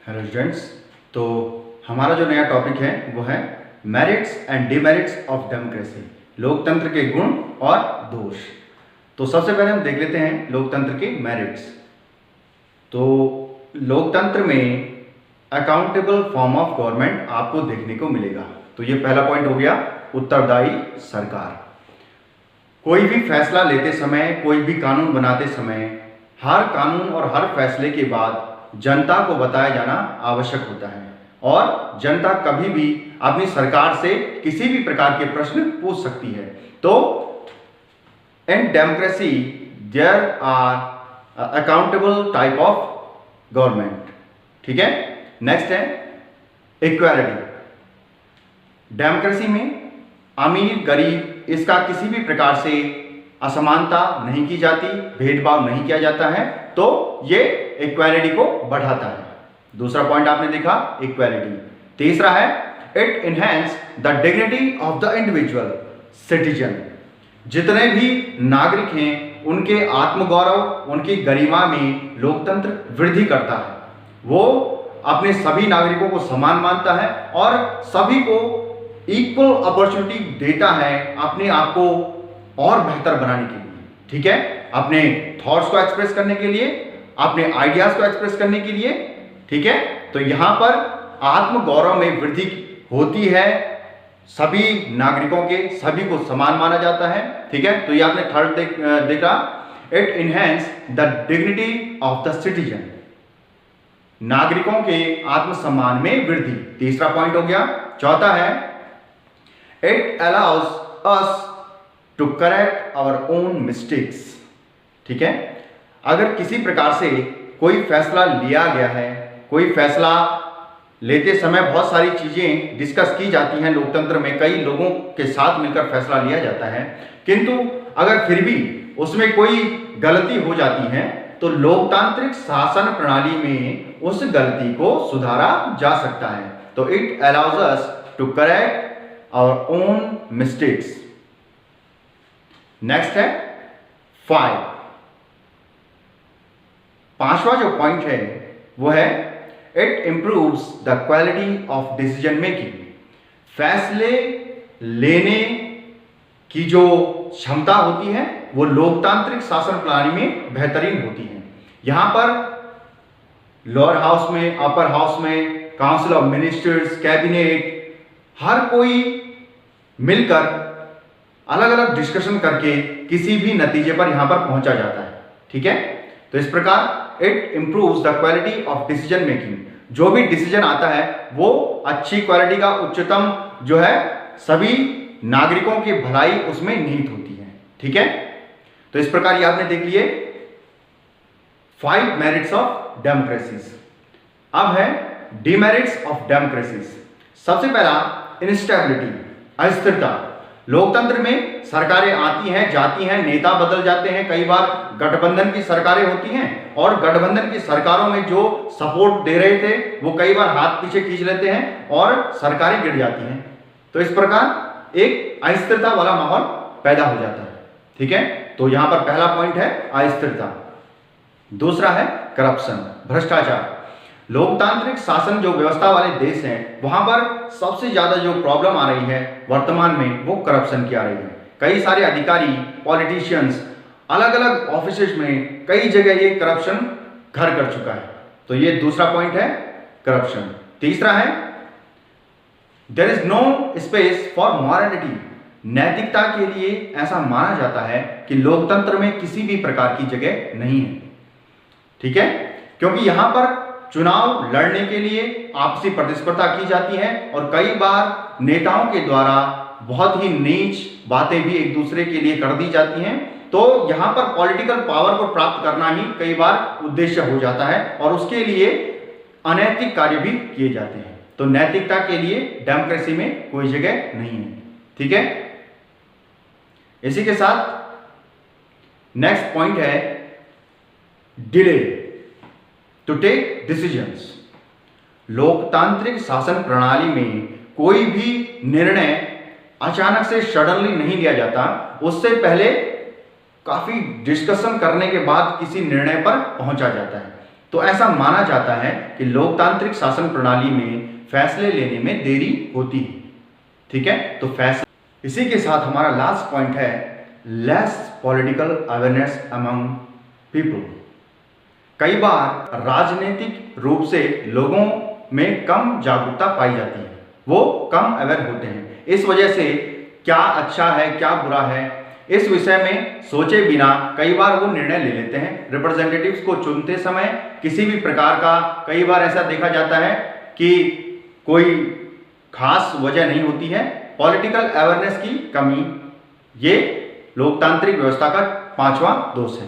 Hello students. तो हमारा जो नया टॉपिक है वो है merits and demerits of democracy, लोकतंत्र के गुण और दोष। तो सबसे पहले हम देख लेते हैं लोकतंत्र के मेरिट्स। तो लोकतंत्र में अकाउंटेबल फॉर्म ऑफ गवर्नमेंट आपको देखने को मिलेगा। तो ये पहला पॉइंट हो गया, उत्तरदायी सरकार। कोई भी फैसला लेते समय, कोई भी कानून बनाते समय, हर कानून और हर फैसले के बाद जनता को बताया जाना आवश्यक होता है और जनता कभी भी अपनी सरकार से किसी भी प्रकार के प्रश्न पूछ सकती है। तो in democracy there are accountable type of government. ठीक है। नेक्स्ट है इक्वालिटी। डेमोक्रेसी में अमीर गरीब इसका किसी भी प्रकार से असमानता नहीं की जाती, भेदभाव नहीं किया जाता है। तो ये इक्वालिटी को बढ़ाता है। दूसरा पॉइंट आपने देखा इक्वालिटी। तीसरा है it enhance the dignity of the individual citizen. जितने भी नागरिक हैं उनके आत्मगौरव, उनकी गरिमा में लोकतंत्र वृद्धि करता है। वो अपने सभी नागरिकों को समान मानता है और सभी को इक्वल अपॉर्चुनिटी देता है अपने आप को और बेहतर बनाने के लिए। ठीक है। अपने थॉट्स को एक्सप्रेस करने के लिए, अपने आइडियाज को एक्सप्रेस करने के लिए। ठीक है। तो यहां पर आत्मगौरव में वृद्धि होती है, सभी नागरिकों के, सभी को समान माना जाता है। ठीक है। तो ये आपने थर्ड देखा, it enhance the dignity of the citizen, नागरिकों के आत्मसम्मान में वृद्धि। तीसरा पॉइंट हो गया। चौथा है it allows us to correct our own mistakes. ठीक है। अगर किसी प्रकार से कोई फैसला लिया गया है, कोई फैसला लेते समय बहुत सारी चीजें डिस्कस की जाती हैं लोकतंत्र में, कई लोगों के साथ मिलकर फैसला लिया जाता है, किंतु अगर फिर भी उसमें कोई गलती हो जाती है तो लोकतांत्रिक शासन प्रणाली में उस गलती को सुधारा जा सकता है। तो it allows us to correct our own mistakes. Next है 5। पांचवा जो पॉइंट है वो है it improves the quality of decision making. फैसले लेने की जो क्षमता होती है वो लोकतांत्रिक शासन प्रणाली में बेहतरीन होती है। यहां पर लोअर हाउस में, अपर हाउस में, काउंसिल ऑफ मिनिस्टर्स, कैबिनेट, हर कोई मिलकर अलग अलग डिस्कशन करके किसी भी नतीजे पर यहां पर पहुंचा जाता है। ठीक है। तो इस प्रकार it improves the quality of decision making. जो भी डिसीजन आता है वो अच्छी क्वालिटी का, उच्चतम जो है, सभी नागरिकों की भलाई उसमें निहित होती है। ठीक है। तो इस प्रकार ये आपने देख लिए 5 मेरिट्स ऑफ डेमोक्रेसीज। अब है डिमेरिट्स ऑफ डेमोक्रेसीज। सबसे पहला इंस्टेबिलिटी, अस्थिरता। लोकतंत्र में सरकारें आती हैं, जाती हैं, नेता बदल जाते हैं, कई बार गठबंधन की सरकारें होती हैं और गठबंधन की सरकारों में जो सपोर्ट दे रहे थे वो कई बार हाथ पीछे खींच लेते हैं और सरकारें गिर जाती हैं। तो इस प्रकार एक अस्थिरता वाला माहौल पैदा हो जाता है। ठीक है। तो यहां पर पहला पॉइंट है अस्थिरता। दूसरा है करप्शन, भ्रष्टाचार। लोकतांत्रिक शासन जो व्यवस्था वाले देश हैं वहां पर सबसे ज्यादा जो प्रॉब्लम आ रही है वर्तमान में वो करप्शन की आ रही है। कई सारे अधिकारी, पॉलिटिशियंस अलग अलग ऑफिसेज में कई जगह ये करप्शन घर कर चुका है। तो ये दूसरा पॉइंट है करप्शन। तीसरा है there is no space for morality. नैतिकता के लिए ऐसा माना जाता है कि लोकतंत्र में किसी भी प्रकार की जगह नहीं है। ठीक है। क्योंकि यहां पर चुनाव लड़ने के लिए आपसी प्रतिस्पर्धा की जाती है और कई बार नेताओं के द्वारा बहुत ही नीच बातें भी एक दूसरे के लिए कर दी जाती हैं। तो यहां पर पॉलिटिकल पावर को प्राप्त करना ही कई बार उद्देश्य हो जाता है और उसके लिए अनैतिक कार्य भी किए जाते हैं। तो नैतिकता के लिए डेमोक्रेसी में कोई जगह नहीं है। ठीक है। इसी के साथ नेक्स्ट पॉइंट है डिले टू टेक डिसीजंस। लोकतांत्रिक शासन प्रणाली में कोई भी निर्णय अचानक से सडनली नहीं लिया जाता, उससे पहले काफी डिस्कशन करने के बाद किसी निर्णय पर पहुंचा जाता है। तो ऐसा माना जाता है कि लोकतांत्रिक शासन प्रणाली में फैसले लेने में देरी होती है। ठीक है, तो फैसले, इसी के साथ हमारा लास्ट पॉइंट है less political awareness among people. कई बार राजनीतिक रूप से लोगों में कम जागरूकता पाई जाती है, वो कम अवेयर होते हैं। इस वजह से क्या अच्छा है क्या बुरा है इस विषय में सोचे बिना कई बार वो निर्णय ले लेते हैं। रिप्रेजेंटेटिव्स को चुनते समय किसी भी प्रकार का कई बार ऐसा देखा जाता है कि कोई खास वजह नहीं होती है, पॉलिटिकल अवेयरनेस की कमी, ये लोकतांत्रिक व्यवस्था का 5वां दोष है।